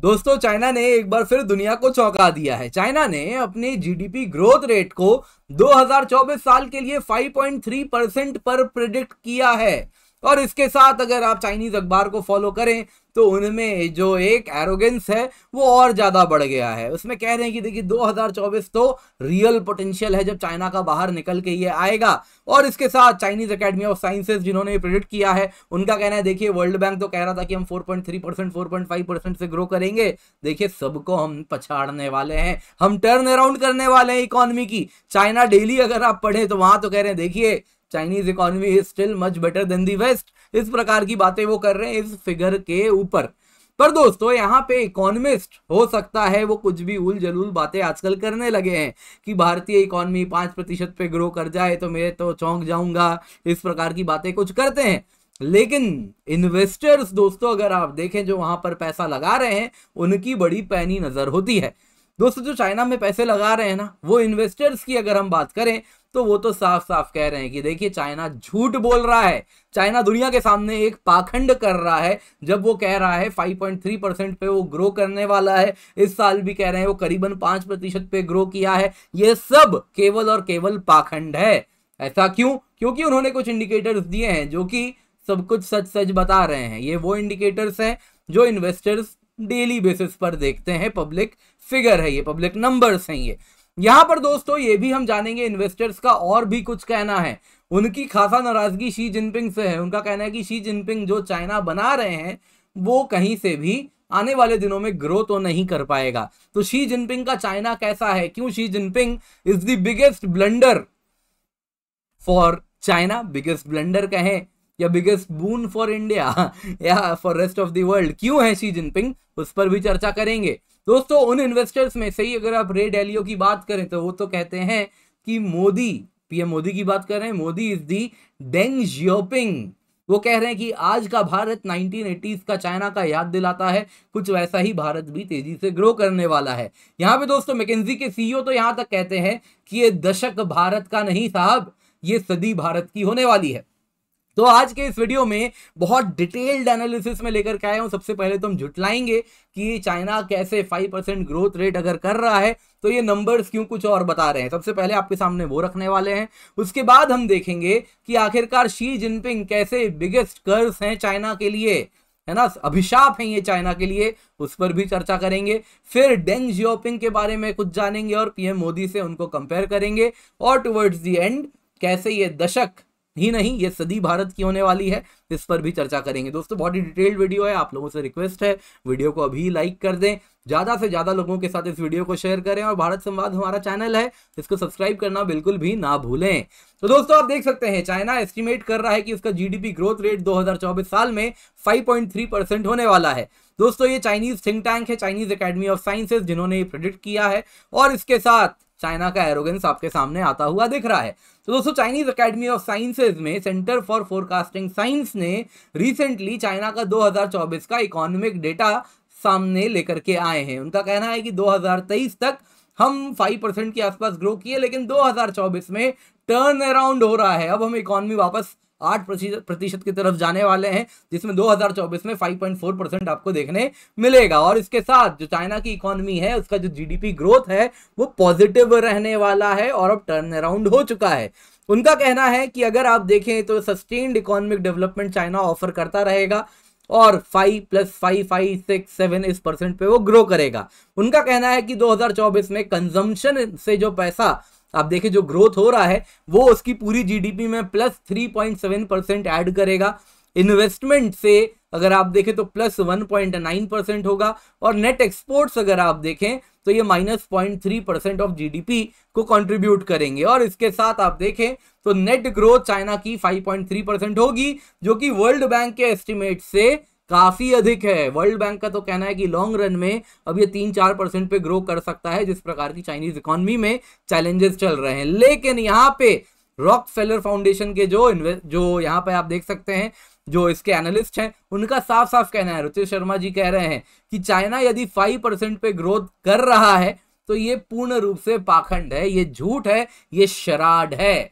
दोस्तों चाइना ने एक बार फिर दुनिया को चौंका दिया है। चाइना ने अपने जीडीपी ग्रोथ रेट को 2024 साल के लिए 5.3% पर प्रिडिक्ट किया है। और इसके साथ अगर आप चाइनीज अखबार को फॉलो करें तो उनमें जो एक एरोगेंस है वो और ज्यादा बढ़ गया है। उसमें कह रहे हैं कि देखिए 2024 तो रियल पोटेंशियल है जब चाइना का बाहर निकल के ये आएगा। और इसके साथ चाइनीज एकेडमी ऑफ साइंसेज जिन्होंने प्रिडिक्ट किया है उनका कहना है, देखिए वर्ल्ड बैंक तो कह रहा था कि हम 4.3% 4.5% से ग्रो करेंगे, देखिए सबको हम पछाड़ने वाले हैं, हम टर्न अराउंड करने वाले हैं इकोनॉमी की। चाइना डेली अगर आप पढ़े तो वहां तो कह रहे हैं देखिए Chinese economy is still much better than the west. इस प्रकार की बातें वो कर रहे हैं इस फिगर के ऊपर। पर दोस्तों यहाँ पे इकोनॉमिस्ट हो सकता है वो कुछ भी उल जलूल बातें आजकल करने लगे हैं कि भारतीय इकोनॉमी 5% पे ग्रो कर जाए तो मैं तो चौंक जाऊंगा, इस प्रकार की बातें कुछ करते हैं। लेकिन इन्वेस्टर्स दोस्तों अगर आप देखें जो वहां पर पैसा लगा रहे हैं उनकी बड़ी पैनी नजर होती है। दोस्तों जो चाइना में पैसे लगा रहे हैं ना वो इन्वेस्टर्स की अगर हम बात करें तो वो तो साफ साफ कह रहे हैं कि देखिए चाइना झूठ बोल रहा है। चाइना दुनिया के सामने एक पाखंड कर रहा है जब वो कह रहा है 5.3% पे वो ग्रो करने वाला है। इस साल भी कह रहे हैं वो करीबन 5% पे ग्रो किया है। ये सब केवल और केवल पाखंड है। ऐसा क्यों? क्योंकि उन्होंने कुछ इंडिकेटर्स दिए हैं जो कि सब कुछ सच सच बता रहे हैं। ये वो इंडिकेटर्स हैं जो इन्वेस्टर्स डेली बेसिस पर देखते हैं। पब्लिक फिगर है ये, पब्लिक नंबर्स हैं ये। यहां पर दोस्तों ये भी हम जानेंगे इन्वेस्टर्स का और भी कुछ कहना है। उनकी खासा नाराजगी शी जिनपिंग से है। उनका कहना है कि शी जिनपिंग जो चाइना बना रहे हैं वो कहीं से भी आने वाले दिनों में ग्रो तो नहीं कर पाएगा। तो शी जिनपिंग का चाइना कैसा है, क्यों she Jinping is the biggest blunder for China, biggest blunder कहें या बिगेस्ट बून फॉर इंडिया या for rest of the world, क्यों है शी जिनपिंग, उस पर भी चर्चा करेंगे। दोस्तों उन इन्वेस्टर्स में से ही अगर आप रे डेलियो की बात करें तो वो तो कहते हैं कि मोदी, पीएम मोदी की बात कर रहे हैं, Modi is the Deng Xiaoping. वो कह रहे हैं कि आज का भारत 1980s का चाइना का याद दिलाता है, कुछ वैसा ही भारत भी तेजी से ग्रो करने वाला है। यहां पे दोस्तों मैकेंजी के सीईओ तो यहां तक कहते हैं कि ये दशक भारत का नहीं साहब, ये सदी भारत की होने वाली है। तो आज के इस वीडियो में बहुत डिटेल्ड एनालिसिस में लेकर के आया हूं। सबसे पहले तो हम झुटलाएंगे कि चाइना कैसे 5% ग्रोथ रेट अगर कर रहा है तो ये नंबर्स क्यों कुछ और बता रहे हैं। सबसे पहले आपके सामने वो रखने वाले हैं। उसके बाद हम देखेंगे कि आखिरकार शी जिनपिंग कैसे बिगेस्ट कर्स हैं चाइना के लिए, है ना, अभिशाप हैं ये चाइना के लिए, उस पर भी चर्चा करेंगे। फिर डेंग जियोपिंग के बारे में कुछ जानेंगे और पीएम मोदी से उनको कंपेयर करेंगे। और टुवर्ड्स द एंड कैसे ये दशक ही नहीं ये सदी भारत की होने वाली है, इस पर भी चर्चा करेंगे। दोस्तों बहुत ही डिटेल्ड वीडियो है, आप लोगों से रिक्वेस्ट है वीडियो को अभी लाइक कर दें, ज्यादा से ज्यादा लोगों के साथ इस वीडियो को शेयर करें और भारत संवाद हमारा चैनल है इसको सब्सक्राइब करना बिल्कुल भी ना भूलें। तो दोस्तों आप देख सकते हैं चाइना एस्टिमेट कर रहा है कि उसका जीडीपी ग्रोथ रेट 2024 साल में 5.3% होने वाला है। दोस्तों ये चाइनीज थिंक टैंक है, चाइनीज एकेडमी ऑफ साइंसेज, जिन्होंने ये प्रेडिक्ट किया है और इसके साथ चाइना का एरोगेंस आपके सामने आता हुआ दिख रहा है। तो दोस्तों चाइनीज एकेडमी ऑफ साइंसेज में सेंटर फॉर फोरकास्टिंग साइंस ने रिसेंटली चाइना का 2024 का इकोनॉमिक डेटा सामने लेकर के आए हैं। उनका कहना है कि 2023 तक हम 5% के आसपास ग्रो किए, लेकिन 2024 में टर्न अराउंड हो रहा है। अब हम इकोनॉमी वापस 8% की तरफ जाने वाले हैं, जिसमें 2024 में 5.4% आपको देखने मिलेगा। और इसके साथ जो चाइना की इकोनॉमी है उसका जो जीडीपी ग्रोथ है वो पॉजिटिव रहने वाला है और अब टर्न अराउंड हो चुका है। उनका कहना है कि अगर आप देखें तो sustained economic development China offer करता रहेगा और 5 + 5 5 6 7 इस परसेंट पे वो ग्रो करेगा। उनका कहना है कि 2024 में कंजम्पशन से जो पैसा आप देखिए जो ग्रोथ हो रहा है वो उसकी पूरी जीडीपी में +3.7% ऐड करेगा। इन्वेस्टमेंट से अगर आप देखें तो +1.9% होगा और नेट एक्सपोर्ट्स अगर आप देखें तो ये -0.3% ऑफ जीडीपी को कंट्रीब्यूट करेंगे। और इसके साथ आप देखें तो नेट ग्रोथ चाइना की 5.3% होगी, जो कि वर्ल्ड बैंक के एस्टिमेट से काफी अधिक है। वर्ल्ड बैंक का तो कहना है कि लॉन्ग रन में अब ये 3-4% पे ग्रो कर सकता है, जिस प्रकार की चाइनीज इकोनॉमी में चैलेंजेस चल रहे हैं। लेकिन यहाँ पे रॉकफेलर फाउंडेशन के जो यहाँ पे आप देख सकते हैं जो इसके एनालिस्ट हैं उनका साफ साफ कहना है, रुचिर शर्मा जी कह रहे हैं कि चाइना यदि 5% पे ग्रोथ कर रहा है तो ये पूर्ण रूप से पाखंड है, ये झूठ है, ये शराड है।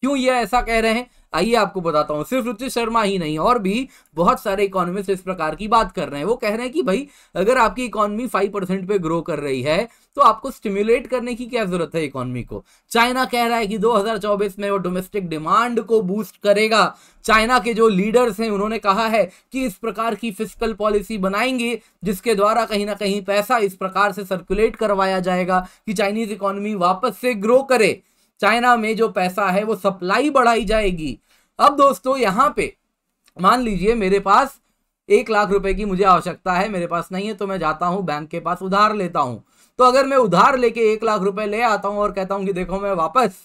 क्यों ये ऐसा कह रहे हैं? आइए आपको बताता हूं, सिर्फ रुचित शर्मा ही नहीं और भी बहुत सारे इकोनॉमिस्ट इस प्रकार की बात कर रहे हैं। वो कह रहे हैं कि भाई अगर आपकी इकोनॉमी 5% पे ग्रो कर रही है तो आपको स्टिमुलेट करने की क्या जरूरत है इकोनॉमी को। चाइना कह रहा है कि 2024 में वो डोमेस्टिक डिमांड को बूस्ट करेगा। चाइना के जो लीडर्स हैं उन्होंने कहा है कि इस प्रकार की फिस्कल पॉलिसी बनाएंगे जिसके द्वारा कहीं ना कहीं पैसा इस प्रकार से सर्कुलेट करवाया जाएगा कि चाइनीज इकोनॉमी वापस से ग्रो करे। चाइना में जो पैसा है वो सप्लाई बढ़ाई जाएगी। अब दोस्तों यहां पे मान लीजिए मेरे पास 1 लाख रुपए की मुझे आवश्यकता है, मेरे पास नहीं है तो मैं जाता हूं बैंक के पास उधार लेता हूं। तो अगर मैं उधार लेके 1 लाख रुपए ले आता हूं और कहता हूं कि देखो मैं वापस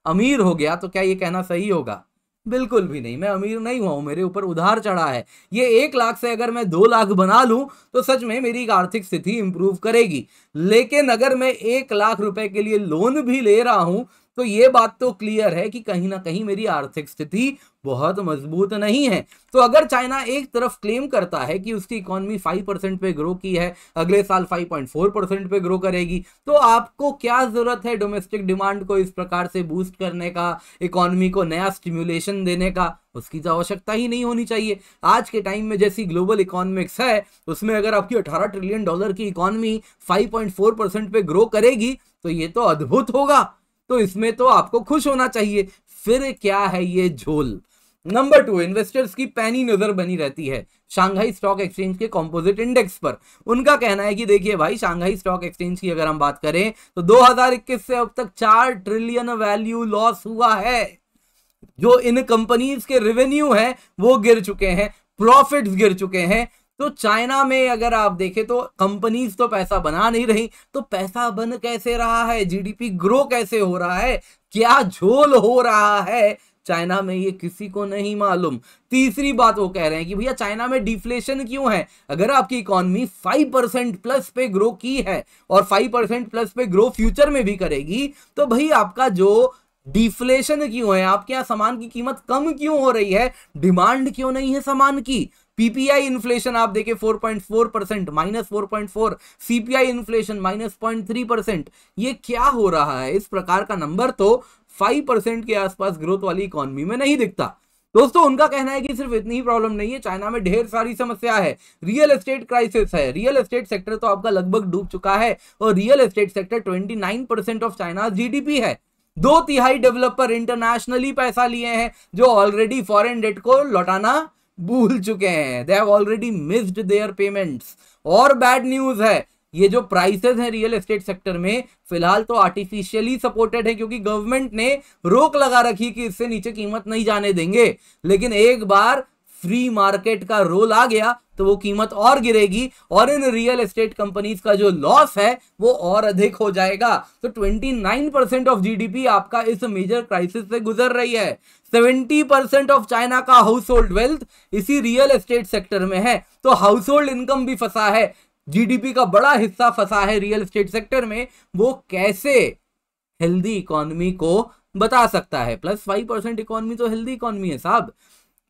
अमीर हो गया, तो क्या ये कहना सही होगा? बिल्कुल भी नहीं। मैं अमीर नहीं हुआ हूं, मेरे ऊपर उधार चढ़ा है। ये 1 लाख से अगर मैं 2 लाख बना लूं तो सच में मेरी आर्थिक स्थिति इंप्रूव करेगी। लेकिन अगर मैं 1 लाख रुपए के लिए लोन भी ले रहा हूं तो ये बात तो क्लियर है कि कहीं ना कहीं मेरी आर्थिक स्थिति बहुत मजबूत नहीं है। तो अगर चाइना एक तरफ क्लेम करता है कि उसकी इकोनॉमी 5% पे ग्रो की है, अगले साल 5.4% पे ग्रो करेगी, तो आपको क्या जरूरत है डोमेस्टिक डिमांड को इस प्रकार से बूस्ट करने का, इकोनॉमी को नया स्टिम्युलेशन देने का? उसकी तो आवश्यकता ही नहीं होनी चाहिए। आज के टाइम में जैसी ग्लोबल इकोनॉमिक्स है उसमें अगर आपकी $18 ट्रिलियन की इकोनॉमी 5.4% पे ग्रो करेगी तो ये तो अद्भुत होगा। तो इसमें तो आपको खुश होना चाहिए। फिर क्या है ये झोल? नंबर 2, इन्वेस्टर्स की पैनी नजर बनी रहती है शांघाई स्टॉक एक्सचेंज के कंपोजिट इंडेक्स पर। उनका कहना है कि देखिए भाई, शांघाई स्टॉक एक्सचेंज की अगर हम बात करें तो 2021 से अब तक 4 ट्रिलियन वैल्यू लॉस हुआ है। जो इन कंपनीज के रेवेन्यू है वो गिर चुके हैं, प्रॉफिट्स गिर चुके हैं। तो चाइना में अगर आप देखें तो कंपनीज तो पैसा बना नहीं रही, तो पैसा बन कैसे रहा है, जीडीपी ग्रो कैसे हो रहा है, क्या झोल हो रहा है चाइना में, ये किसी को नहीं मालूम। तीसरी बात वो कह रहे हैं कि भैया चाइना में डिफ्लेशन क्यों है? अगर आपकी इकोनॉमी 5% प्लस पे ग्रो की है और 5% प्लस पे ग्रो फ्यूचर में भी करेगी, तो भाई आपका जो डिफ्लेशन क्यों है? आपके यहाँ सामान की कीमत कम क्यों हो रही है? डिमांड क्यों नहीं है सामान की? पीपीआई इन्फ्लेशन आप देखें 4.4%, -4.4, सीपीआई इन्फ्लेशन -0.3%। ये क्या हो रहा है? इस प्रकार का नंबर तो 5% के आसपास ग्रोथ वाली इकोनॉमी में नहीं दिखता। दोस्तों उनका कहना है कि सिर्फ इतनी ही प्रॉब्लम नहीं है, चाइना में ढेर सारी समस्या है। रियल एस्टेट क्राइसिस है। रियल एस्टेट सेक्टर तो आपका लगभग डूब चुका है और real estate sector 29% of China GDP है। 2/3 डेवलपर इंटरनेशनली पैसा लिए हैं जो ऑलरेडी फॉरेन डेट को लौटाना भूल चुके हैं। They have already missed their payments. और बैड न्यूज है, ये जो प्राइसेस हैं रियल एस्टेट सेक्टर में फिलहाल तो आर्टिफिशियली सपोर्टेड है क्योंकि गवर्नमेंट ने रोक लगा रखी कि इससे नीचे कीमत नहीं जाने देंगे। लेकिन एक बार फ्री मार्केट का रोल आ गया तो वो कीमत और गिरेगी और इन रियल एस्टेट कंपनीज का जो लॉस है वो और अधिक हो जाएगा। तो 29% ऑफ जीडीपी आपका इस मेजर क्राइसिस से गुजर रही है। 70% ऑफ चाइना का हाउस होल्ड वेल्थ इसी रियल एस्टेट सेक्टर में है। तो हाउस होल्ड इनकम भी फंसा है, जीडीपी का बड़ा हिस्सा फंसा है रियल एस्टेट सेक्टर में। वो कैसे हेल्दी इकोनॉमी को बता सकता है? +5% इकोनॉमी तो हेल्दी इकोनॉमी है साहब।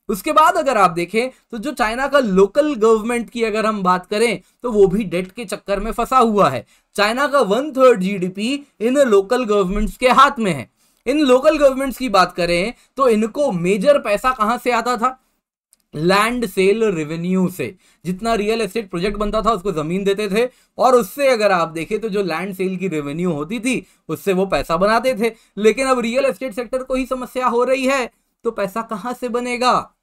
उसके बाद अगर आप देखें तो जो चाइना का लोकल गवर्नमेंट की अगर हम बात करें तो वो भी डेट के चक्कर में फंसा हुआ है। चाइना का 1/3 जीडीपी इन लोकल गवर्नमेंट्स के हाथ में है। इन लोकल गवर्नमेंट्स की बात करें तो इनको मेजर पैसा कहां से आता था? लैंड सेल रेवेन्यू से। जितना रियल एस्टेट प्रोजेक्ट बनता था उसको जमीन देते थे और उससे अगर आप देखें तो जो लैंड सेल की रेवेन्यू होती थी उससे वो पैसा बनाते थे। लेकिन अब रियल एस्टेट सेक्टर को ही समस्या हो रही है तो पैसा कहां से बनेगा?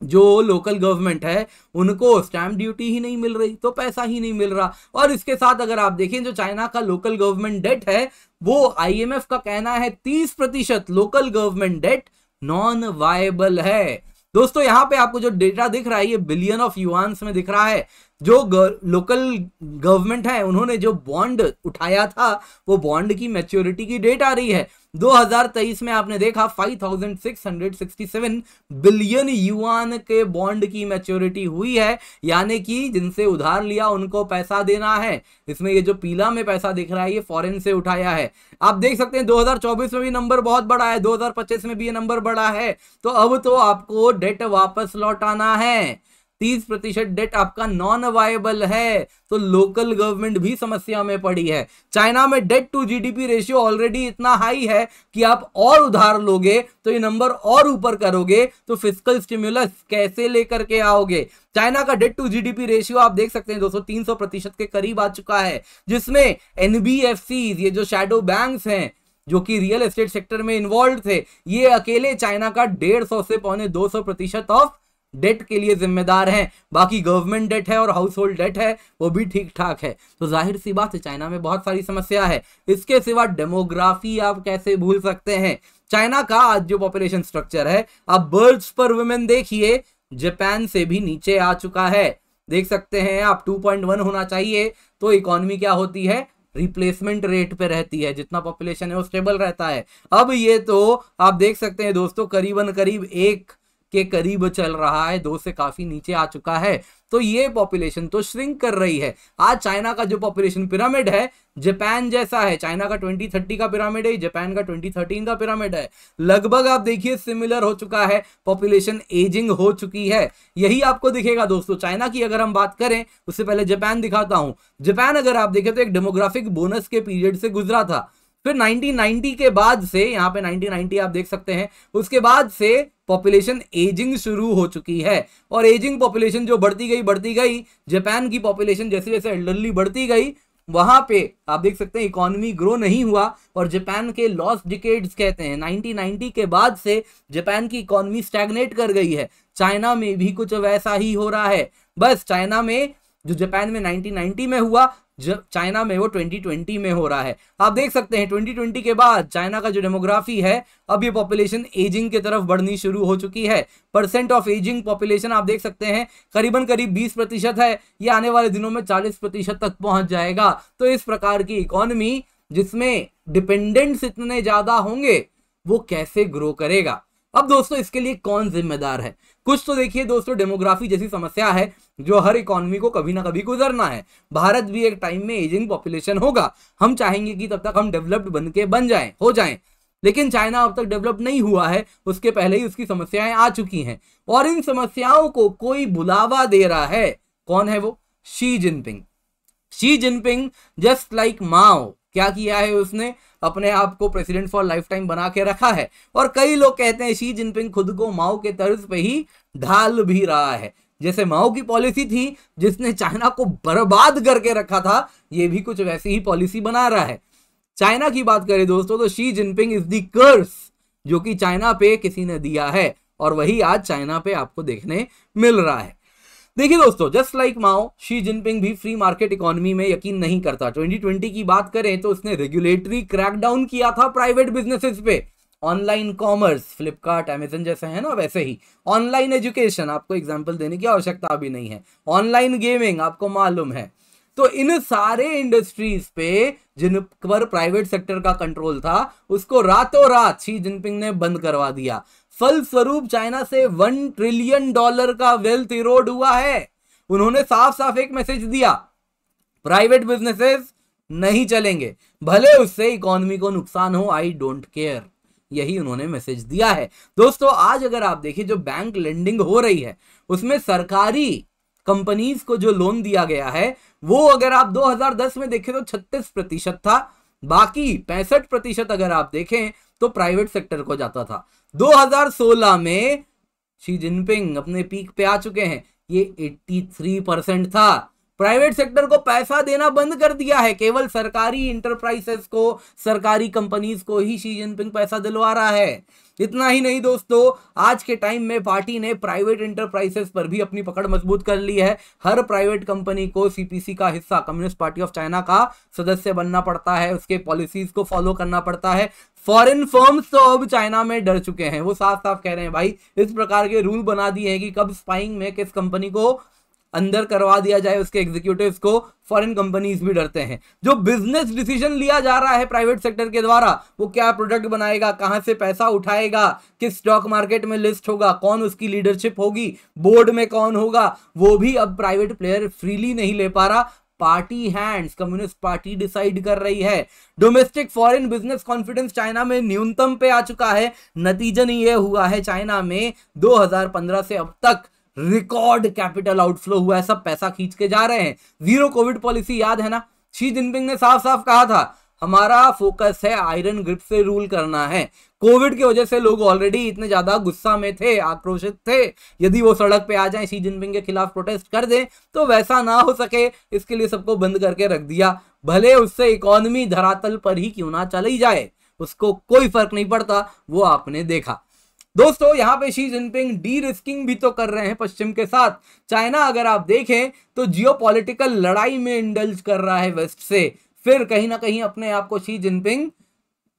जो लोकल गवर्नमेंट है उनको स्टैंप ड्यूटी ही नहीं मिल रही तो पैसा ही नहीं मिल रहा। और इसके साथ अगर आप देखें जो चाइना का लोकल गवर्नमेंट डेट है वो आईएमएफ का कहना है 30% local government debt non viable है। दोस्तों यहां पे आपको जो डेटा दिख रहा है ये बिलियन ऑफ युआन्स में दिख रहा है। जो लोकल गवर्नमेंट है उन्होंने जो बॉन्ड उठाया था वो बॉन्ड की मैच्योरिटी की डेट आ रही है 2023 में। आपने देखा 5667 बिलियन युआन के बॉन्ड की मैच्योरिटी हुई है, यानी कि जिनसे उधार लिया उनको पैसा देना है। इसमें ये जो पीला में पैसा दिख रहा है ये फॉरेन से उठाया है। आप देख सकते हैं 2024 में भी नंबर बहुत बड़ा है, 2025 में भी ये नंबर बड़ा है। तो अब तो आपको डेट वापस लौटाना है। 30% डेट आपका नॉन वायबल है, तो लोकल गवर्नमेंट भी समस्या में पड़ी है। चाइना में debt to GDP ratio already इतना हाई है कि आप और उधार लोगे तो ये नंबर और ऊपर करोगे तो फिस्कल स्टिमुलस कैसे लेकर के आओगे। चाइना का डेट टू जीडीपी रेशियो आप देख सकते हैं दोस्तों 300% के करीब आ चुका है, जिसमें एनबीएफसी, ये जो शैडो बैंक्स हैं जो कि रियल एस्टेट सेक्टर में इन्वॉल्व थे, ये अकेले चाइना का 150 से 250% ऑफ डेट के लिए जिम्मेदार हैं। बाकी गवर्नमेंट डेट है और हाउस होल्ड डेट है वो भी ठीक ठाक है। तो जाहिर सी बात है चाइना में बहुत सारी समस्या है। इसके सिवा डेमोग्राफी आप कैसे भूल सकते हैं। चाइना का आज जो पॉपुलेशन स्ट्रक्चर है, आप बर्ड्स पर वुमेन देखिए, जापान से भी नीचे आ चुका है। देख सकते हैं आप 2.1 होना चाहिए, तो इकोनॉमी क्या होती है, रिप्लेसमेंट रेट पे रहती है, जितना पॉपुलेशन है वो स्टेबल रहता है। अब ये तो आप देख सकते हैं दोस्तों करीबन करीब 1 के करीब चल रहा है, 2 से काफी नीचे आ चुका है। तो ये पॉपुलेशन तो श्रिंक कर रही है। आज चाइना का जो पॉपुलेशन पिरामिड है जापान जैसा है। चाइना का 2030 का पिरामिड है, जापान का 2013 का पिरामिड है। लगभग आप देखिए सिमिलर हो चुका है, पॉपुलेशन एजिंग हो चुकी है। यही आपको दिखेगा दोस्तों। चाइना की अगर हम बात करें, उससे पहले जापान दिखाता हूं। जापान अगर आप देखें तो एक डेमोग्राफिक बोनस के पीरियड से गुजरा था, फिर 1990 के बाद से, यहाँ पे 1990 आप देख सकते हैं, उसके बाद से पॉपुलेशन एजिंग शुरू हो चुकी है। और एजिंग पॉपुलेशन जो बढ़ती गई, जापान की पॉपुलेशन जैसे जैसे एल्डरली बढ़ती गई, वहां पे आप देख सकते हैं इकोनॉमी ग्रो नहीं हुआ और जापान के लॉस्ट डिकेड्स कहते हैं। 1990 के बाद से जापान की इकोनॉमी स्टैग्नेट कर गई है। चाइना में भी कुछ वैसा ही हो रहा है। बस चाइना में जो जापान में 1990 में हुआ, चाइना में वो 2020 में हो रहा है। आप देख सकते हैं 2020 के बाद चाइना का जो डेमोग्राफी है, अब ये पॉपुलेशन एजिंग की तरफ बढ़नी शुरू हो चुकी है। परसेंट ऑफ एजिंग पॉपुलेशन आप देख सकते हैं करीबन करीब 20% है। ये आने वाले दिनों में 40% तक पहुंच जाएगा। तो इस प्रकार की इकोनॉमी जिसमें डिपेंडेंट्स इतने ज्यादा होंगे, वो कैसे ग्रो करेगा। अब दोस्तों इसके लिए कौन जिम्मेदार है? कुछ तो देखिए दोस्तों, डेमोग्राफी जैसी समस्या है जो हर इकोनॉमी को कभी ना कभी गुजरना है। भारत भी एक टाइम में एजिंग पॉपुलेशन होगा। हम चाहेंगे कि तब तक हम डेवलप्ड हो जाएं, लेकिन चाइना अब तक डेवलप नहीं हुआ है, उसके पहले ही उसकी समस्याएं आ चुकी हैं और इन समस्याओं को कोई बुलावा दे रहा है। कौन है वो? Xi Jinping. Xi Jinping just like Mao, क्या किया है उसने? अपने आप को प्रेसिडेंट फॉर लाइफ टाइम बना के रखा है। और कई लोग कहते हैं शी जिनपिंग खुद को माओ के तर्ज पे ही ढाल भी रहा है। जैसे माओ की पॉलिसी थी जिसने चाइना को बर्बाद करके रखा था, ये भी कुछ वैसी ही पॉलिसी बना रहा है। चाइना की बात करें दोस्तों तो Xi Jinping is the curse जो कि चाइना पे किसी ने दिया है, और वही आज चाइना पे आपको देखने मिल रहा है। देखिए दोस्तों, जस्ट लाइक माओ, शी जिनपिंग भी फ्री मार्केट इकोनॉमी में यकीन नहीं करता। 2020 की बात करें तो उसने रेगुलेटरी क्रैकडाउन किया था प्राइवेट बिजनेसेस पे। ऑनलाइन कॉमर्स, फ्लिपकार्ट, अमेजन जैसे है ना, वैसे ही ऑनलाइन एजुकेशन, आपको एग्जांपल देने की आवश्यकता भी नहीं है। ऑनलाइन गेमिंग आपको मालूम है। तो इन सारे इंडस्ट्रीज पे जिन पर प्राइवेट सेक्टर का कंट्रोल था, उसको रातों रात शी जिनपिंग ने बंद करवा दिया। फलस्वरूप चाइना से $1 ट्रिलियन का वेल्थ इरोड हुआ है। उन्होंने साफ साफ एक मैसेज दिया, प्राइवेट बिजनेसेस नहीं चलेंगे, भले उससे इकोनॉमी को नुकसान हो, आई डोंट केयर। यही उन्होंने मैसेज दिया है। दोस्तों आज अगर आप देखिए जो बैंक लेंडिंग हो रही है, उसमें सरकारी कंपनीज को जो लोन दिया गया है, वो अगर आप 2010 में देखें तो 36% था, बाकी 65% अगर आप देखें तो प्राइवेट सेक्टर को जाता था। 2016 में शी जिनपिंग अपने पीक पे आ चुके हैं, ये 83% था। प्राइवेट सेक्टर को पैसा देना बंद कर दिया है, केवल सरकारी इंटरप्राइजेस को, सरकारी कंपनीज को ही शी जिनपिंग पैसा दिलवा रहा है। इतना ही नहीं दोस्तों, आज के टाइम में पार्टी ने प्राइवेट इंटरप्राइजेस पर भी अपनी पकड़ मजबूत कर ली है। हर प्राइवेट कंपनी को सीपीसी का हिस्सा, कम्युनिस्ट पार्टी ऑफ चाइना का सदस्य बनना पड़ता है, उसके पॉलिसीज को फॉलो करना पड़ता है। फॉरेन फर्म्स तो अब चाइना में डर चुके हैं, वो साफ साफ कह रहे हैं भाई इस प्रकार के रूल बना दिए हैं कि कब स्पाइंग में किस कंपनी को अंदर करवा दिया जाए, उसके एग्जीक्यूटिव्स को। फॉरेन कंपनीज भी डरते हैं। जो बिजनेस डिसीजन लिया जा रहा है प्राइवेट सेक्टर के द्वारा, वो क्या प्रोडक्ट बनाएगा, कहां से पैसा उठाएगा, किस स्टॉक मार्केट में लिस्ट होगा, कौन उसकी लीडरशिप होगी, बोर्ड में कौन होगा, वो भी अब प्राइवेट प्लेयर फ्रीली नहीं ले पा रहा। Party hands, communist party decide कर रही है। Domestic foreign business confidence China में न्यूनतम पे आ चुका है। नतीजन ये हुआ है चाइना में 2015 से अब तक रिकॉर्ड कैपिटल आउटफ्लो हुआ है, सब पैसा खींच के जा रहे हैं। जीरो कोविड पॉलिसी याद है ना, शी जिनपिंग ने साफ साफ कहा था हमारा फोकस है आयरन ग्रिप से रूल करना है। कोविड की वजह से लोग ऑलरेडी इतने ज्यादा गुस्सा में थे, आक्रोशित थे, यदि वो सड़क पे आ जाएं, शी जिनपिंग के खिलाफ प्रोटेस्ट कर दें, तो वैसा ना हो सके इसके लिए सबको बंद करके रख दिया। भले उससे इकोनॉमी धरातल पर ही क्यों ना चली जाए, उसको कोई फर्क नहीं पड़ता, वो आपने देखा। दोस्तों यहां पे शी जिनपिंग डी रिस्किंग भी तो कर रहे हैं पश्चिम के साथ। चाइना अगर आप देखें तो जियोपॉलिटिकल लड़ाई में इंडल्ज कर रहा है वेस्ट से, फिर कहीं ना कहीं अपने आप को शी जिनपिंग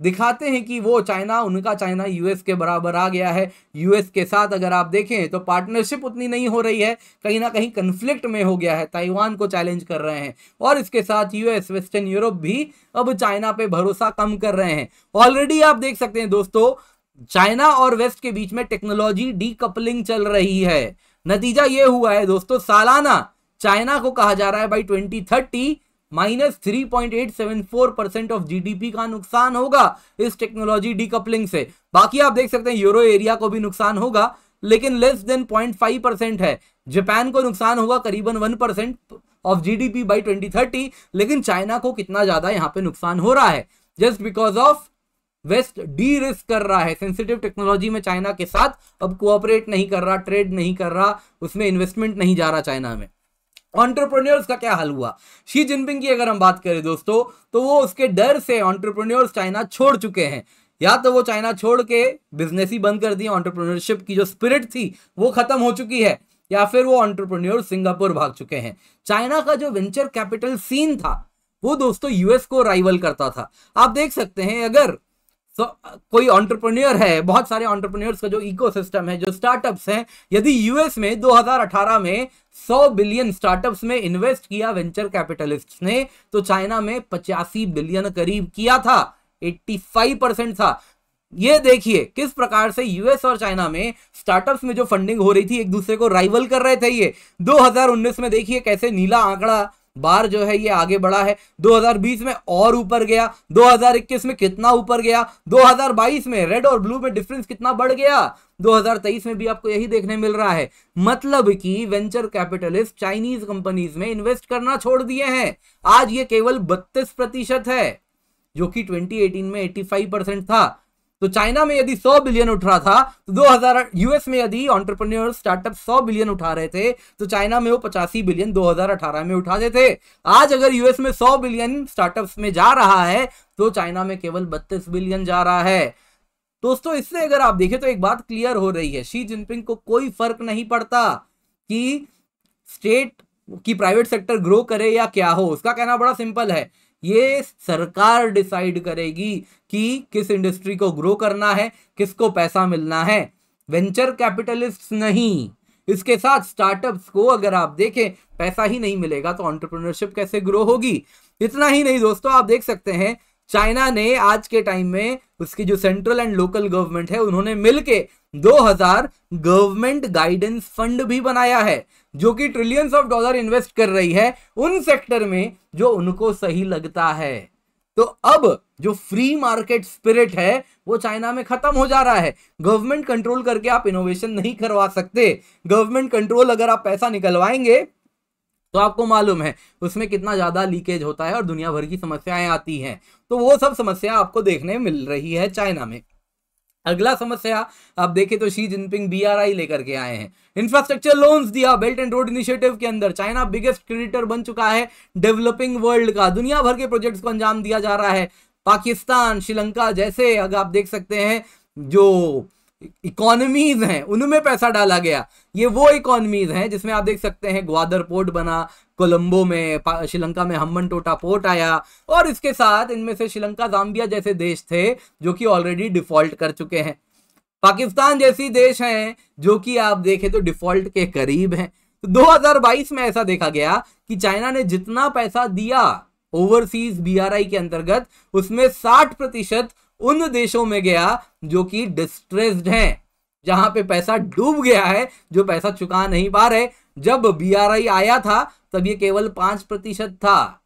दिखाते हैं कि वो चाइना, उनका चाइना यूएस के बराबर आ गया है। यूएस के साथ अगर आप देखें तो पार्टनरशिप उतनी नहीं हो रही है, कहीं ना कहीं कन्फ्लिक्ट में हो गया है, ताइवान को चैलेंज कर रहे हैं, और इसके साथ यूएस, वेस्टर्न यूरोप भी अब चाइना पे भरोसा कम कर रहे हैं। ऑलरेडी आप देख सकते हैं दोस्तों चाइना और वेस्ट के बीच में टेक्नोलॉजी डीकपलिंग चल रही है। नतीजा यह हुआ है दोस्तों, सालाना चाइना को कहा जा रहा है बाई 2030 -3.874% ऑफ जीडीपी का नुकसान होगा इस टेक्नोलॉजी डीकपलिंग से। बाकी आप देख सकते हैं यूरो एरिया को भी नुकसान होगा, लेकिन लेस देन 0.5% है। जापान को नुकसान होगा करीबन 1% ऑफ जीडीपी बाई 2030, लेकिन चाइना को कितना ज्यादा यहां पे नुकसान हो रहा है, just because of west derisk कर रहा है सेंसिटिव टेक्नोलॉजी में, चाइना के साथ अब कोऑपरेट नहीं कर रहा, ट्रेड नहीं कर रहा, उसमें इन्वेस्टमेंट नहीं जा रहा चाइना में। एंटरप्रेन्योर्स का क्या हाल हुआ, शी जिनपिंग की अगर हम बात करें दोस्तों, तो वो उसके डर से एंटरप्रेन्योर्स चाइना छोड़ चुके हैं। या तो वो चाइना छोड़ के बिजनेस ही बंद कर दिया, एंटरप्रेन्योरशिप की जो स्पिरिट थी वो खत्म हो चुकी है, या फिर वो एंटरप्रेन्योर सिंगापुर भाग चुके हैं। चाइना का जो वेंचर कैपिटल सीन था वो दोस्तों यूएस को राइवल करता था। आप देख सकते हैं अगर कोई एंटरप्रेन्योर है, बहुत सारे एंटरप्रेन्योर्स का जो इकोसिस्टम है, जो स्टार्टअप्स हैं, यदि यूएस में 2018 में 100 बिलियन स्टार्टअप्स में इन्वेस्ट किया वेंचर कैपिटलिस्ट्स ने, तो चाइना में 85 बिलियन करीब किया था, 85% था। ये देखिए किस प्रकार से यूएस और चाइना में स्टार्टअप्स में जो फंडिंग हो रही थी एक दूसरे को राइवल कर रहे थे। ये 2019 में देखिए कैसे नीला आंकड़ा बार जो है ये आगे बढ़ा है, 2020 में और ऊपर गया, 2021 में कितना ऊपर गया, 2022 में रेड और ब्लू में डिफरेंस कितना बढ़ गया, 2023 में भी आपको यही देखने मिल रहा है। मतलब कि वेंचर कैपिटलिस्ट चाइनीज कंपनीज में इन्वेस्ट करना छोड़ दिए हैं। आज ये केवल 32% है, जो कि 2018 में 85% था। तो चाइना में यदि 100 बिलियन उठ रहा था, तो 2000 यूएस में यदि एंटरप्रेन्योर स्टार्टअप 100 बिलियन उठा रहे थे, तो चाइना में वो 85 बिलियन 2018 में उठाते थे। आज अगर यूएस में 100 बिलियन स्टार्टअप्स में जा रहा है, तो चाइना में केवल 32 बिलियन जा रहा है। दोस्तों इससे अगर आप देखें तो एक बात क्लियर हो रही है, शी जिनपिंग को कोई फर्क नहीं पड़ता कि स्टेट की प्राइवेट सेक्टर ग्रो करे या क्या हो। उसका कहना बड़ा सिंपल है, ये सरकार डिसाइड करेगी कि किस इंडस्ट्री को ग्रो करना है, किसको पैसा मिलना है, वेंचर कैपिटलिस्ट नहीं। इसके साथ स्टार्टअप्स को अगर आप देखें पैसा ही नहीं मिलेगा तो एंटरप्रेन्योरशिप कैसे ग्रो होगी। इतना ही नहीं दोस्तों, आप देख सकते हैं चाइना ने आज के टाइम में उसकी जो सेंट्रल एंड लोकल गवर्नमेंट है, उन्होंने मिलके 2000 गवर्नमेंट गाइडेंस फंड भी बनाया है, जो कि ट्रिलियंस ऑफ डॉलर इन्वेस्ट कर रही है उन सेक्टर में जो उनको सही लगता है। तो अब जो फ्री मार्केट स्पिरिट है वो चाइना में खत्म हो जा रहा है। गवर्नमेंट कंट्रोल करके आप इनोवेशन नहीं करवा सकते। गवर्नमेंट कंट्रोल अगर आप पैसा निकलवाएंगे तो आपको मालूम है उसमें कितना ज्यादा लीकेज होता है और दुनिया भर की समस्याएं आती हैं। तो वो सब समस्या आपको देखने मिल रही है चाइना में। अगला समस्या आप देखें तो शी जिनपिंग बीआरआई लेकर के आए हैं, इंफ्रास्ट्रक्चर लोन्स दिया। बेल्ट एंड रोड इनिशिएटिव के अंदर चाइना बिगेस्ट क्रेडिटर बन चुका है डेवलपिंग वर्ल्ड का। दुनिया भर के प्रोजेक्ट्स को अंजाम दिया जा रहा है। पाकिस्तान, श्रीलंका जैसे अगर आप देख सकते हैं जो इकोनॉमीज हैं उनमें पैसा डाला गया। ये वो इकोनॉमीज हैं जिसमें आप देख सकते हैं ग्वादर पोर्ट बना, कोलंबो में, श्रीलंका में हम्बनटोटा पोर्ट आया, और इसके साथ इनमें से श्रीलंका, जाम्बिया जैसे देश थे जो कि ऑलरेडी डिफॉल्ट कर चुके हैं। पाकिस्तान जैसी देश हैं जो कि आप देखें तो डिफॉल्ट के करीब हैं। तो 2022 में ऐसा देखा गया कि चाइना ने जितना पैसा दिया ओवरसीज बीआरआई के अंतर्गत, उसमें 60% उन देशों में गया जो कि डिस्ट्रेस्ड हैं, जहां पे पैसा डूब गया है, जो पैसा चुका नहीं पा रहे। जब बीआरआई आया था तब ये केवल 5% था।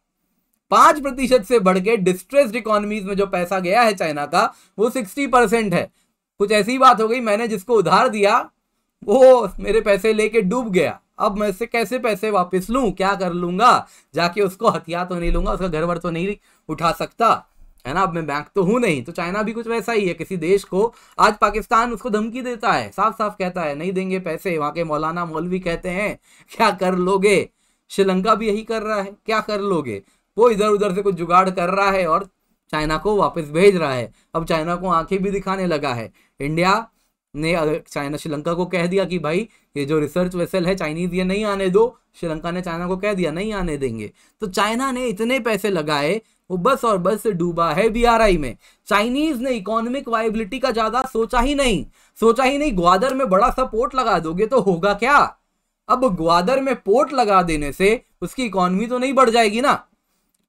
5% से बढ़ के डिस्ट्रेस्ड इकोनॉमीज में जो पैसा गया है चाइना का वो 60% है। कुछ ऐसी बात हो गई, मैंने जिसको उधार दिया वो मेरे पैसे लेके डूब गया, अब मैं इससे कैसे पैसे वापस लूं, क्या कर लूंगा, जाके उसको हथिया तो नहीं लूंगा, उसका घर वर तो नहीं उठा सकता है ना, अब मैं बैंक तो हूं नहीं। तो चाइना भी कुछ वैसा ही है, किसी देश को आज पाकिस्तान उसको धमकी देता है, साफ साफ कहता है नहीं देंगे पैसे, वहां के मौलाना मौलवी कहते हैं क्या कर लोगे। श्रीलंका भी यही कर रहा है, क्या कर लोगे, वो इधर उधर से कुछ जुगाड़ कर रहा है और चाइना को वापस भेज रहा है। अब चाइना को आंखें भी दिखाने लगा है। इंडिया ने चाइना श्रीलंका को कह दिया कि भाई ये जो रिसर्च वेसल है चाइनीज ये नहीं आने दो, श्रीलंका ने चाइना को कह दिया नहीं आने देंगे। तो चाइना ने इतने पैसे लगाए, वो बस और बस डूबा है बीआरआई में। चाइनीज ने इकोनॉमिक वायबिलिटी का ज्यादा सोचा ही नहीं। ग्वादर में बड़ा सा पोर्ट लगा दोगे तो होगा क्या, अब ग्वादर में पोर्ट लगा देने से उसकी इकोनॉमी तो नहीं बढ़ जाएगी ना,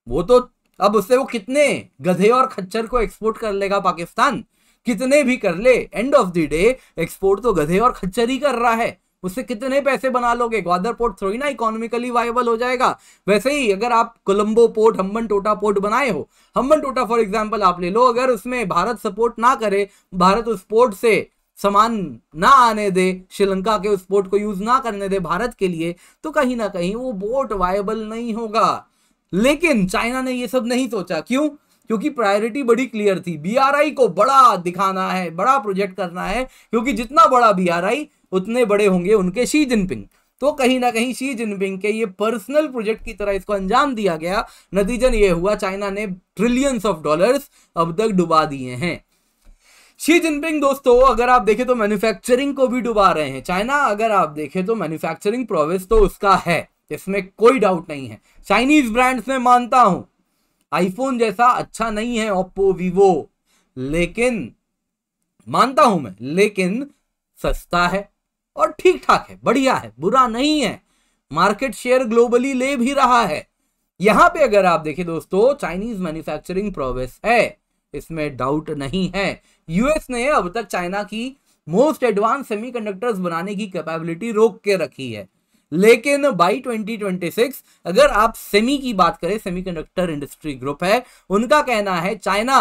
वो तो अब उससे वो कितने गधे और खच्चर को एक्सपोर्ट कर लेगा पाकिस्तान, कितने भी कर ले, end of the day export तो गधे और खच्चर ही कर रहा है, उससे कितने पैसे बना लोगे, ग्वादर पोर्ट थोड़ी ना इकोनॉमिकली वायबल हो जाएगा। वैसे ही अगर आप कोलंबो पोर्ट, हम्बन टोटा पोर्ट बनाए हो, हम्बन टोटा फॉर एग्जांपल आप ले लो, अगर उसमें भारत सपोर्ट ना करे, भारत उस पोर्ट से सामान ना आने दे, श्रीलंका के उस पोर्ट को यूज ना करने दे भारत के लिए, तो कहीं ना कहीं वो पोर्ट वायबल नहीं होगा। लेकिन चाइना ने ये सब नहीं सोचा, क्यों, क्योंकि प्रायोरिटी बड़ी क्लियर थी, बीआरआई को बड़ा दिखाना है, बड़ा प्रोजेक्ट करना है, क्योंकि जितना बड़ा बीआरआई उतने बड़े होंगे उनके शी जिनपिंग। तो कहीं ना कहीं शी जिनपिंग के ये पर्सनल प्रोजेक्ट की तरह इसको अंजाम दिया गया। नतीजन ये हुआ चाइना ने ट्रिलियंस ऑफ डॉलर्स अब तक डुबा दिए हैं। शी जिनपिंग दोस्तों अगर आप देखें तो मैन्युफैक्चरिंग को भी डुबा रहे हैं। चाइना अगर आप देखें तो मैन्युफैक्चरिंग प्रोग्रेस तो उसका है, इसमें कोई डाउट नहीं है। चाइनीज ब्रांड्स में मानता हूं आईफोन जैसा अच्छा नहीं है ओप्पो वीवो, लेकिन मानता हूं मैं, लेकिन सस्ता है और ठीक ठाक है, बढ़िया है, बुरा नहीं है, मार्केट शेयर ग्लोबली ले भी रहा है। यहां पे अगर आप देखें दोस्तों चाइनीज मैन्युफैक्चरिंग प्रोग्रेस है, इसमें डाउट नहीं है। यूएस ने अब तक चाइना की मोस्ट एडवांस सेमीकंडक्टर्स बनाने की कैपेबिलिटी रोक के रखी है, लेकिन बाई 2026 अगर आप सेमी की बात करें, सेमीकंडक्टर इंडस्ट्री ग्रुप है, उनका कहना है चाइना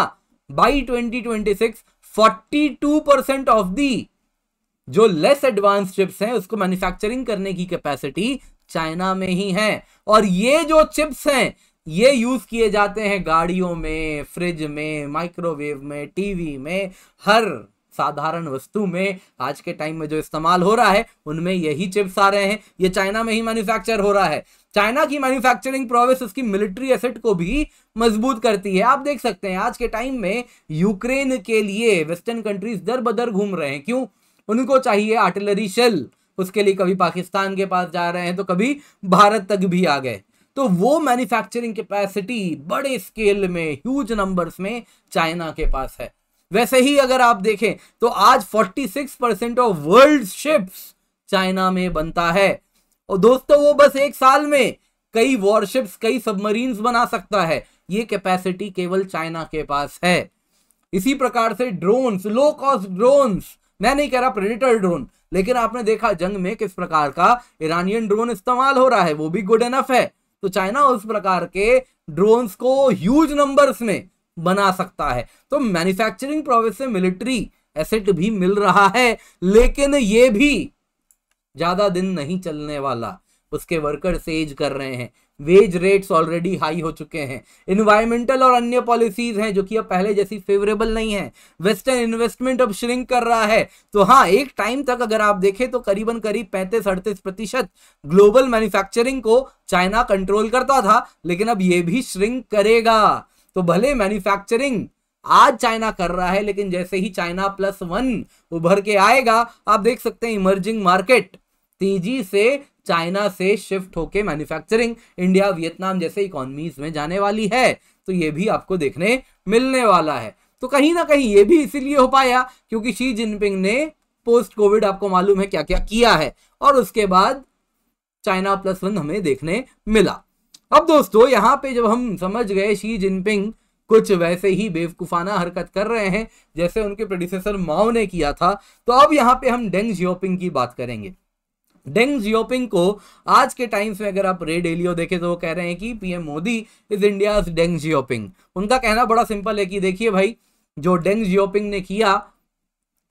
बाई 2026 42% ऑफ दी जो लेस एडवांस चिप्स हैं उसको मैन्युफैक्चरिंग करने की कैपेसिटी चाइना में ही है। और ये जो चिप्स हैं ये यूज किए जाते हैं गाड़ियों में, फ्रिज में, माइक्रोवेव में, टीवी में, हर साधारण वस्तु में आज के टाइम में जो इस्तेमाल हो रहा है उनमें यही चिप्स आ रहे हैं, ये चाइना में ही मैन्युफैक्चर हो रहा है। चाइना की मैन्युफैक्चरिंग प्रोग्रेस उसकी मिलिट्री एसेट को भी मजबूत करती है। आप देख सकते हैं आज के टाइम में यूक्रेन के लिए वेस्टर्न कंट्रीज दर बदर घूम रहे हैं, क्यों, उनको चाहिए आर्टिलरी शेल, उसके लिए कभी पाकिस्तान के पास जा रहे हैं तो कभी भारत तक भी आ गए। तो वो मैन्युफैक्चरिंग कैपेसिटी बड़े स्केल में, ह्यूज नंबर्स में चाइना के पास है। वैसे ही अगर आप देखें तो आज 46% ऑफ वर्ल्ड शिप्स चाइना में बनता है, और दोस्तों वो बस एक साल में कई वॉरशिप्स, कई सबमरीन्स बना सकता है, ये कैपेसिटी केवल चाइना के पास है। इसी प्रकार से ड्रोन्स, लो कॉस्ट ड्रोन्स, मैं नहीं कह रहा प्रेडेटर ड्रोन, लेकिन आपने देखा जंग में किस प्रकार का ईरानियन ड्रोन इस्तेमाल हो रहा है, वो भी गुड एनफ है। तो चाइना उस प्रकार के ड्रोन्स को ह्यूज नंबर्स में बना सकता है। तो मैन्युफैक्चरिंग प्रोग्रेस से मिलिट्री एसेट भी मिल रहा है, लेकिन ये भी ज्यादा दिन नहीं चलने वाला। उसके वर्कर्स एज कर रहे हैं, वेज रेट्स ऑलरेडी हाई हो चुके हैं, इन्वायरमेंटल और अन्य पॉलिसीज हैं जो कि अब पहले जैसी फेवरेबल नहीं है, वेस्टर्न इन्वेस्टमेंट अब श्रिंक कर रहा है। तो हाँ, एक टाइम तक अगर आप देखें तो करीबन 35-38% ग्लोबल मैन्युफैक्चरिंग को चाइना कंट्रोल करता था, लेकिन अब ये भी श्रिंक करेगा। तो भले मैन्युफैक्चरिंग आज चाइना कर रहा है, लेकिन जैसे ही चाइना +1 उभर के आएगा, आप देख सकते हैं इमर्जिंग मार्केट तेजी से चाइना से शिफ्ट होके मैन्युफैक्चरिंग इंडिया, वियतनाम जैसे इकोनॉमीज में जाने वाली है। तो ये भी आपको देखने मिलने वाला है। तो कहीं ना कहीं ये भी इसीलिए हो पाया क्योंकि शी जिनपिंग ने पोस्ट कोविड आपको मालूम है क्या क्या किया है, और उसके बाद चाइना +1 हमें देखने मिला। अब दोस्तों यहां पे जब हम समझ गए शी जिनपिंग कुछ वैसे ही बेवकूफाना हरकत कर रहे हैं जैसे उनके प्रेडिसेसर माओ ने किया था, तो अब यहां पे हम डेंग जियोपिंग की बात करेंगे। डेंग जियोपिंग को आज के टाइम्स में अगर आप रेड एलियो देखें तो वो कह रहे हैं कि PM Modi is India's Deng Xiaoping. उनका कहना बड़ा सिंपल है कि देखिए भाई, जो डेंग जियोपिंग ने किया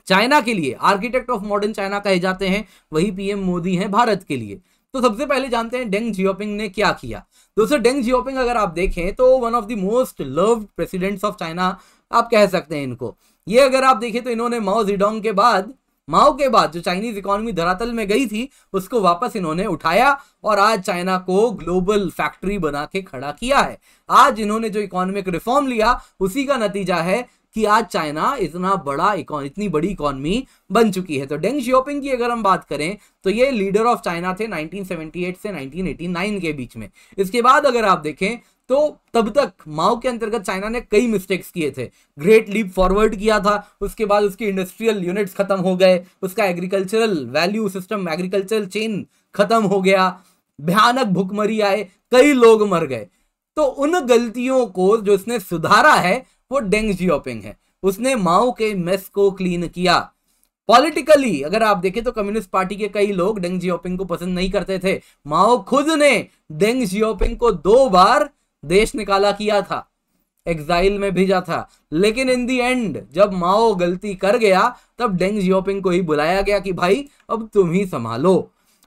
चाइना के लिए आर्किटेक्ट ऑफ मॉडर्न चाइना कहे जाते हैं, वही पीएम मोदी हैं भारत के लिए। तो सबसे पहले जानते हैं डेंग जियोपिंग ने क्या किया। दोस्तों डेंग जियोपिंग अगर आप देखें तो one of the most loved presidents of China आप कह सकते हैं इनको। ये अगर आप देखें तो इन्होंने माओ के बाद जो चाइनीज इकोनॉमी धरातल में गई थी उसको वापस इन्होंने उठाया और आज चाइना को ग्लोबल फैक्ट्री बना के खड़ा किया है। आज इन्होंने जो इकोनॉमिक रिफॉर्म लिया उसी का नतीजा है कि आज चाइना इतनी बड़ी इकोनॉमी बन चुकी है। तो डेंग जियोपिंग की अगर हम बात करें तो ये लीडर ऑफ चाइना थे 1978 से 1989 के बीच में। इसके बाद अगर आप देखें तो तब तक माओ के अंतर्गत चाइना ने कई मिस्टेक्स किए थे। ग्रेट लीप फॉरवर्ड किया था, उसके बाद उसकी इंडस्ट्रियल यूनिट्स खत्म हो गए, उसका agricultural value system, agricultural chain खत्म हो गया, भयानक भुखमरी आए, कई लोग मर गए। तो उन गलतियों को जो उसने सुधारा है वो डेंग जियोपिंग है। उसने माओ के मेस को क्लीन किया। पॉलिटिकली अगर आप देखें तो कम्युनिस्ट पार्टी के कई लोग डेंग जियोपिंग को पसंद नहीं करते थे। माओ खुद ने डेंग जियोपिंग को 2 बार देश निकाला किया था, एग्जाइल में भेजा था, लेकिन इन दी एंड जब माओ गलती कर गया तब डेंग जियोपिंग को ही बुलाया गया कि भाई अब तुम ही संभालो।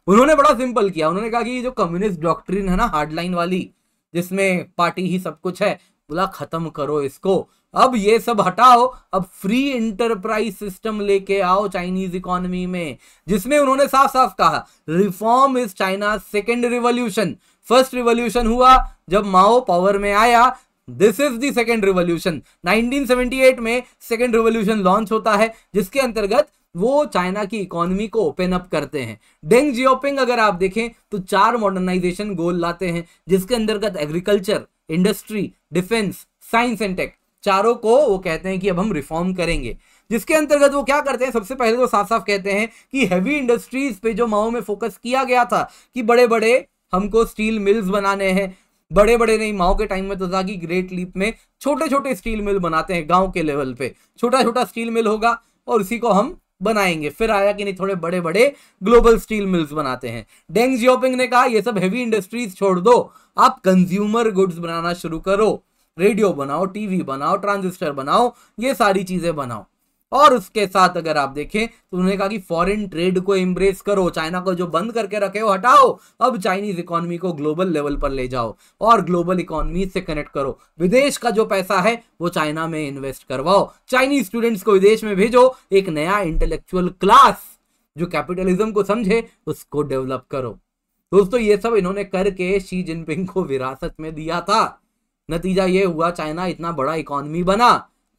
उन्होंने बड़ा सिंपल किया, उन्होंने कहा कि ये जो कम्युनिस्ट डॉक्ट्रिन है ना हार्डलाइन वाली, जिसमें पार्टी ही सब कुछ है, बोला खत्म करो इसको, अब ये सब हटाओ, अब फ्री इंटरप्राइज सिस्टम लेके आओ चाइनीज इकोनॉमी में, जिसमें उन्होंने साफ साफ कहा reform is China second revolution. First revolution हुआ जब माओ पावर में आया, this is the second revolution. 1978 में सेकेंड रिवॉल्यूशन लॉन्च होता है जिसके अंतर्गत वो चाइना की इकोनॉमी को ओपन अप करते हैं। डेंग जियोपिंग अगर आप देखें तो 4 मॉडर्नाइजेशन गोल लाते हैं जिसके अंतर्गत agriculture, industry, defence, science and tech, चारों को वो कहते हैं कि अब हम रिफॉर्म करेंगे। जिसके अंतर्गत वो क्या करते हैं, सबसे पहले तो साफ साफ कहते हैं कि हैवी इंडस्ट्रीज पे जो माओ में फोकस किया गया था कि बड़े बड़े हमको स्टील मिल्स बनाने हैं, बड़े बड़े नहीं, माओ के टाइम में तो था कि ग्रेट लीप में छोटे छोटे स्टील मिल बनाते हैं, गांव के लेवल पे छोटा छोटा स्टील मिल होगा और उसी को हम बनाएंगे। फिर आया कि नहीं थोड़े बड़े बड़े ग्लोबल स्टील मिल्स बनाते हैं। डेंग जियोपिंग ने कहा ये सब हेवी इंडस्ट्रीज छोड़ दो, आप कंज्यूमर गुड्स बनाना शुरू करो, रेडियो बनाओ, टीवी बनाओ, ट्रांजिस्टर बनाओ, ये सारी चीजें बनाओ। और उसके साथ अगर आप देखें तो उन्होंने कहा कि फॉरेन ट्रेड को एम्ब्रेस करो, चाइना को जो बंद करके रखे हो हटाओ, अब चाइनीज इकोनॉमी को ग्लोबल लेवल पर ले जाओ और ग्लोबल इकोनॉमी से कनेक्ट करो। विदेश का जो पैसा है वो चाइना में इन्वेस्ट करवाओ, चाइनीज स्टूडेंट्स को विदेश में भेजो, एक नया इंटेलेक्चुअल क्लास जो कैपिटलिज्म को समझे उसको डेवलप करो। दोस्तों ये सब इन्होंने करके शी जिनपिंग को विरासत में दिया था। नतीजा ये हुआ चाइना इतना बड़ा इकोनॉमी बना,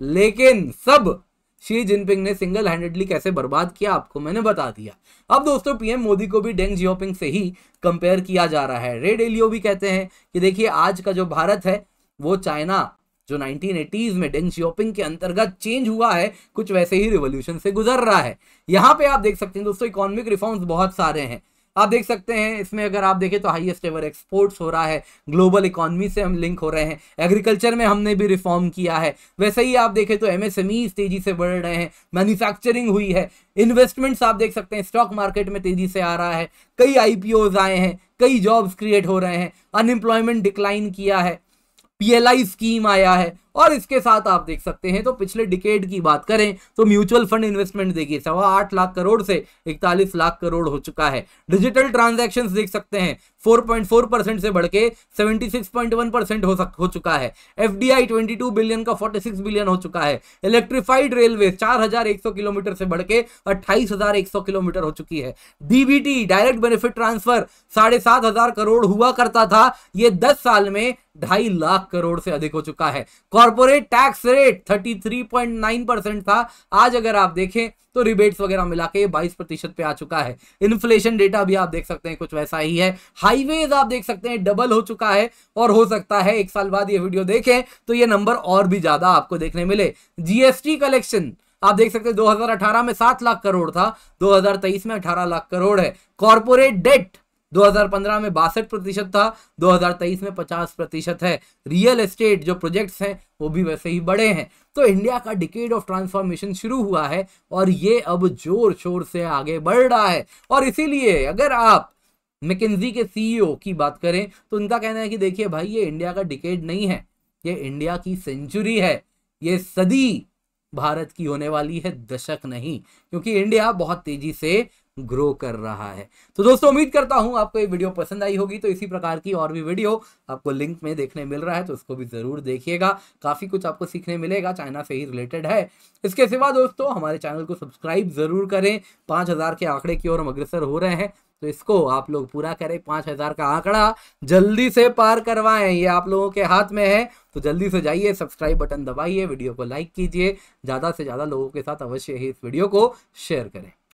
लेकिन सब शी जिनपिंग ने सिंगल हैंडेडली कैसे बर्बाद किया आपको मैंने बता दिया। अब दोस्तों पीएम मोदी को भी डेंग जियोपिंग से ही कंपेयर किया जा रहा है। रे डेलियो भी कहते हैं कि देखिए आज का जो भारत है वो चाइना जो 1980s में डेंग जियोपिंग के अंतर्गत चेंज हुआ है कुछ वैसे ही रिवॉल्यूशन से गुजर रहा है। यहाँ पे आप देख सकते हैं दोस्तों इकोनॉमिक रिफॉर्म्स बहुत सारे हैं, आप देख सकते हैं इसमें अगर आप देखें तो हाईएस्ट एवर एक्सपोर्ट्स हो रहा है, ग्लोबल इकोनॉमी से हम लिंक हो रहे हैं, एग्रीकल्चर में हमने भी रिफॉर्म किया है। वैसे ही आप देखें तो एमएसएमईज तेजी से बढ़ रहे हैं, मैन्युफैक्चरिंग हुई है, इन्वेस्टमेंट्स आप देख सकते हैं स्टॉक मार्केट में तेजी से आ रहा है, कई आईपीओज आए हैं, कई जॉब्स क्रिएट हो रहे हैं, अनएम्प्लॉयमेंट डिक्लाइन किया है, पीएलआई स्कीम आया है। और इसके साथ आप देख सकते हैं तो पिछले डिकेड की बात करें तो म्यूचुअल फंड इन्वेस्टमेंट देखिए 8.25 लाख करोड़ से 41 लाख करोड़ हो चुका है। डिजिटल ट्रांजैक्शंस देख सकते हैं 4.4% से बढ़ के 76.1% हो चुका है। एफडीआई 22 बिलियन का 46 बिलियन हो चुका है। इलेक्ट्रिफाइड रेलवे 4100 किलोमीटर से बढ़ के 28100 किलोमीटर हो चुकी है। DBT direct benefit transfer 7500 crore हुआ करता था, ये 10 साल में 2.5 लाख करोड़ से अधिक हो चुका है। कॉर्पोरेट टैक्स रेट 33.9% था, आज अगर आप देखें तो रिबेट्स वगैरह मिला के 22% पे आ चुका है। इन्फ्लेशन डेटा भी आप देख सकते हैं कुछ वैसा ही है। हाईवेज आप देख सकते हैं डबल हो चुका है और हो सकता है 1 साल बाद ये वीडियो देखें तो ये नंबर और भी ज्यादा आपको देखने मिले। जीएसटी कलेक्शन आप देख सकते हैं 2018 में 7 लाख करोड़ था, 2023 में 18 लाख करोड़ है। कॉर्पोरेट डेट 2015 में 62% था, 2023 में 50% है। रियल एस्टेट जो प्रोजेक्ट्स हैं वो भी वैसे ही बड़े हैं। तो इंडिया का डिकेड ऑफ ट्रांसफॉर्मेशन शुरू हुआ है और ये अब जोर शोर से आगे बढ़ रहा है। और इसीलिए अगर आप मैकिन्जी के सीईओ की बात करें तो उनका कहना है कि देखिए भाई ये इंडिया का डिकेड नहीं है, ये इंडिया की सेंचुरी है, ये सदी भारत की होने वाली है दशक नहीं, क्योंकि इंडिया बहुत तेजी से ग्रो कर रहा है। तो दोस्तों उम्मीद करता हूं आपको ये वीडियो पसंद आई होगी। तो इसी प्रकार की और भी वीडियो आपको लिंक में देखने मिल रहा है, तो उसको भी जरूर देखिएगा। काफी कुछ आपको सीखने मिलेगा, चाइना से ही रिलेटेड है। इसके सिवा दोस्तों हमारे चैनल को सब्सक्राइब जरूर करें। 5000 के आंकड़े की ओर हम अग्रसर हो रहे हैं, तो इसको आप लोग पूरा करें। 5000 का आंकड़ा जल्दी से पार करवाएं, ये आप लोगों के हाथ में है। तो जल्दी से जाइए, सब्सक्राइब बटन दबाइए, वीडियो को लाइक कीजिए, ज्यादा से ज्यादा लोगों के साथ अवश्य ही इस वीडियो को शेयर करें।